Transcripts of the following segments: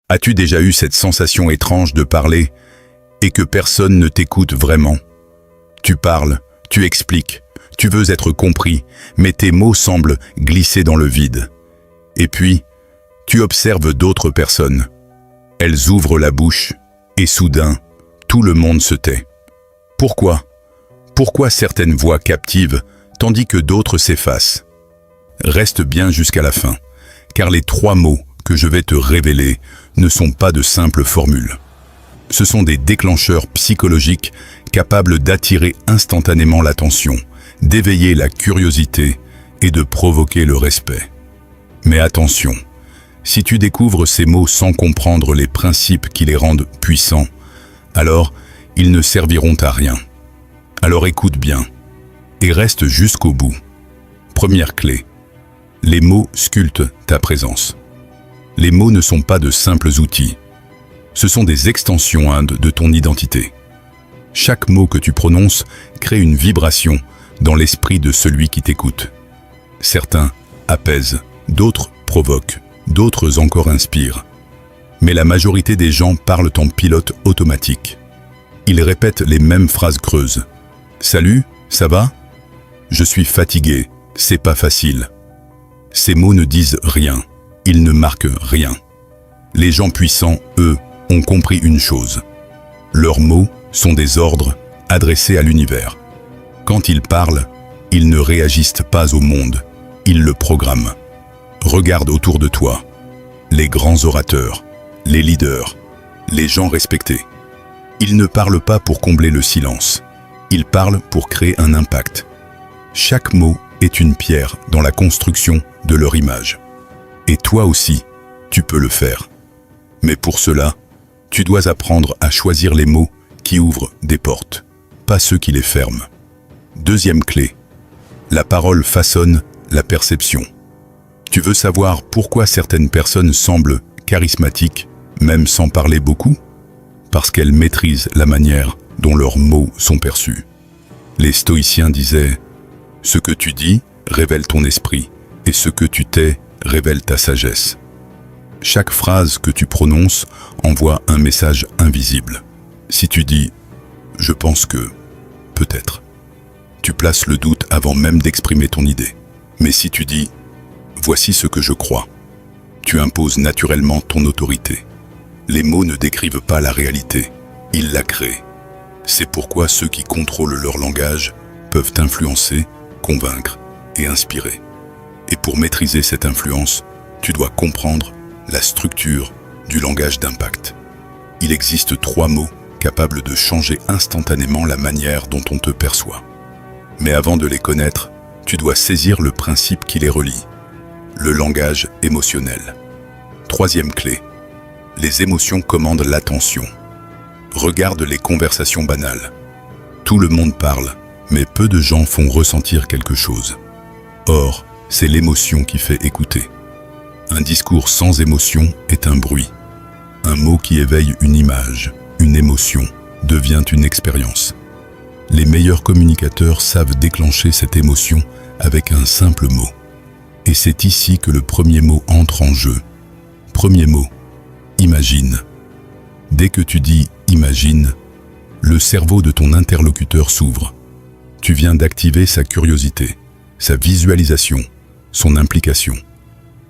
As-tu déjà eu cette sensation étrange de parler et que personne ne t'écoute vraiment? Tu parles, tu expliques, tu veux être compris, mais tes mots semblent glisser dans le vide. Et puis, tu observes d'autres personnes. Elles ouvrent la bouche et soudain, tout le monde se tait. Pourquoi? Pourquoi certaines voix captivent tandis que d'autres s'effacent? Reste bien jusqu'à la fin, car les 3 mots que je vais te révéler ne sont pas de simples formules. Ce sont des déclencheurs psychologiques capables d'attirer instantanément l'attention, d'éveiller la curiosité et de provoquer le respect. Mais attention, si tu découvres ces mots sans comprendre les principes qui les rendent puissants, alors ils ne serviront à rien. Alors écoute bien et reste jusqu'au bout. Première clé, les mots sculptent ta présence. Les mots ne sont pas de simples outils. Ce sont des extensions de ton identité. Chaque mot que tu prononces crée une vibration dans l'esprit de celui qui t'écoute. Certains apaisent, d'autres provoquent, d'autres encore inspirent. Mais la majorité des gens parlent en pilote automatique. Ils répètent les mêmes phrases creuses. « Salut, ça va ? Je suis fatigué, c'est pas facile. » Ces mots ne disent rien, ils ne marquent rien. Les gens puissants, eux, ont compris une chose. Leurs mots sont des ordres adressés à l'univers. Quand ils parlent, ils ne réagissent pas au monde, ils le programment. Regarde autour de toi, les grands orateurs, les leaders, les gens respectés. Ils ne parlent pas pour combler le silence, ils parlent pour créer un impact. Chaque mot est une pierre dans la construction de leur image. Et toi aussi, tu peux le faire. Mais pour cela, tu dois apprendre à choisir les mots qui ouvrent des portes, pas ceux qui les ferment. Deuxième clé, la parole façonne la perception. Tu veux savoir pourquoi certaines personnes semblent charismatiques, même sans parler beaucoup? Parce qu'elles maîtrisent la manière dont leurs mots sont perçus. Les stoïciens disaient « Ce que tu dis révèle ton esprit, et ce que tu tais révèle ta sagesse. » Chaque phrase que tu prononces envoie un message invisible. Si tu dis « Je pense que, peut-être », tu places le doute avant même d'exprimer ton idée. Mais si tu dis « Voici ce que je crois », tu imposes naturellement ton autorité. Les mots ne décrivent pas la réalité, ils la créent. C'est pourquoi ceux qui contrôlent leur langage peuvent influencer, convaincre et inspirer. Et pour maîtriser cette influence, tu dois comprendre la structure du langage d'impact. Il existe 3 mots capables de changer instantanément la manière dont on te perçoit. Mais avant de les connaître, tu dois saisir le principe qui les relie, le langage émotionnel. Troisième clé, les émotions commandent l'attention. Regarde les conversations banales. Tout le monde parle, mais peu de gens font ressentir quelque chose. Or, c'est l'émotion qui fait écouter. Un discours sans émotion est un bruit. Un mot qui éveille une image, une émotion, devient une expérience. Les meilleurs communicateurs savent déclencher cette émotion avec un simple mot. Et c'est ici que le premier mot entre en jeu. Premier mot, imagine. Dès que tu dis « imagine », le cerveau de ton interlocuteur s'ouvre. Tu viens d'activer sa curiosité, sa visualisation, son implication.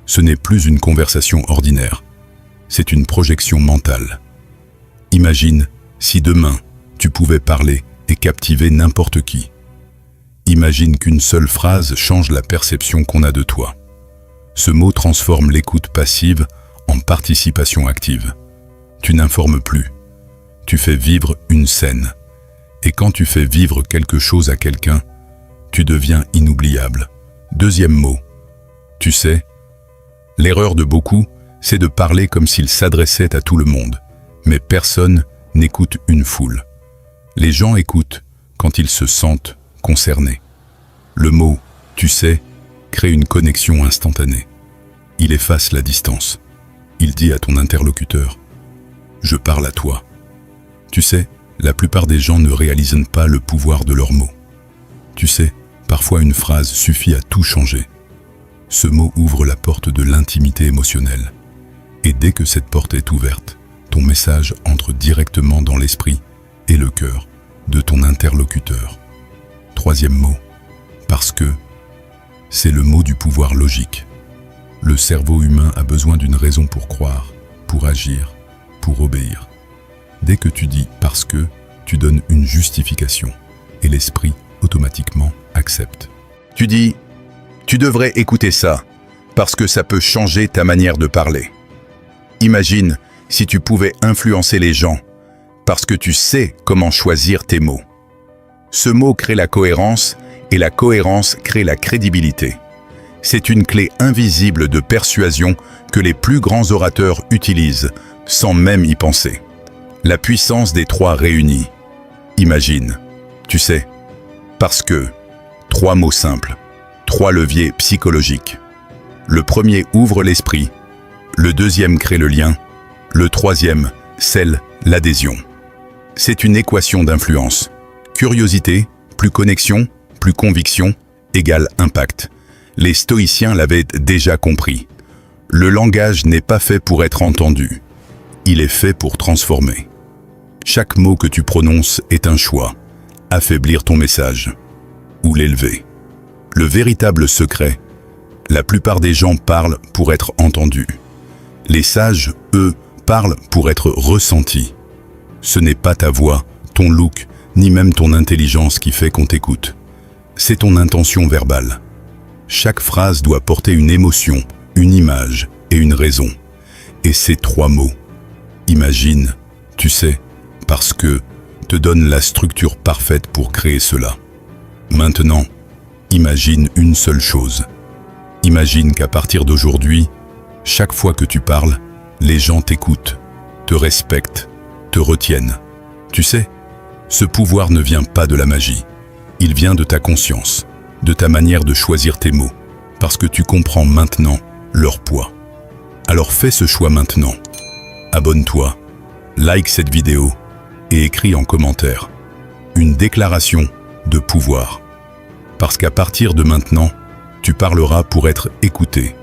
Ce n'est plus une conversation ordinaire, c'est une projection mentale. Imagine si demain, tu pouvais parler et captiver n'importe qui. Imagine qu'une seule phrase change la perception qu'on a de toi. Ce mot transforme l'écoute passive en participation active. Tu n'informes plus, tu fais vivre une scène. Et quand tu fais vivre quelque chose à quelqu'un, tu deviens inoubliable. Deuxième mot, tu sais, l'erreur de beaucoup, c'est de parler comme s'il s'adressait à tout le monde. Mais personne n'écoute une foule. Les gens écoutent quand ils se sentent concernés. Le mot « tu sais » crée une connexion instantanée. Il efface la distance. Il dit à ton interlocuteur « je parle à toi ». Tu sais, la plupart des gens ne réalisent pas le pouvoir de leurs mots. Tu sais, parfois une phrase suffit à tout changer. Ce mot ouvre la porte de l'intimité émotionnelle. Et dès que cette porte est ouverte, ton message entre directement dans l'esprit et le cœur de ton interlocuteur. Troisième mot, parce que c'est le mot du pouvoir logique. Le cerveau humain a besoin d'une raison pour croire, pour agir, pour obéir. Dès que tu dis « parce que », tu donnes une justification et l'esprit automatiquement accepte. Tu dis « tu devrais écouter ça, parce que ça peut changer ta manière de parler ». Imagine si tu pouvais influencer les gens, parce que tu sais comment choisir tes mots. Ce mot crée la cohérence, et la cohérence crée la crédibilité. C'est une clé invisible de persuasion que les plus grands orateurs utilisent, sans même y penser. La puissance des trois réunis. Imagine, tu sais, parce que, trois mots simples, trois leviers psychologiques. Le premier ouvre l'esprit, le deuxième crée le lien, le troisième scelle l'adhésion. C'est une équation d'influence. Curiosité, plus connexion, plus conviction, égale impact. Les stoïciens l'avaient déjà compris. Le langage n'est pas fait pour être entendu. Il est fait pour transformer. Chaque mot que tu prononces est un choix. Affaiblir ton message ou l'élever. Le véritable secret, la plupart des gens parlent pour être entendus. Les sages, eux, parlent pour être ressentis. Ce n'est pas ta voix, ton look, ni même ton intelligence qui fait qu'on t'écoute. C'est ton intention verbale. Chaque phrase doit porter une émotion, une image et une raison. Et ces trois mots, imagine, tu sais, parce que, te donnent la structure parfaite pour créer cela. Maintenant, imagine une seule chose. Imagine qu'à partir d'aujourd'hui, chaque fois que tu parles, les gens t'écoutent, te respectent, te retiennent. Tu sais, ce pouvoir ne vient pas de la magie. Il vient de ta conscience, de ta manière de choisir tes mots, parce que tu comprends maintenant leur poids. Alors fais ce choix maintenant. Abonne-toi, like cette vidéo et écris en commentaire une déclaration de pouvoir. Parce qu'à partir de maintenant, tu parleras pour être écouté,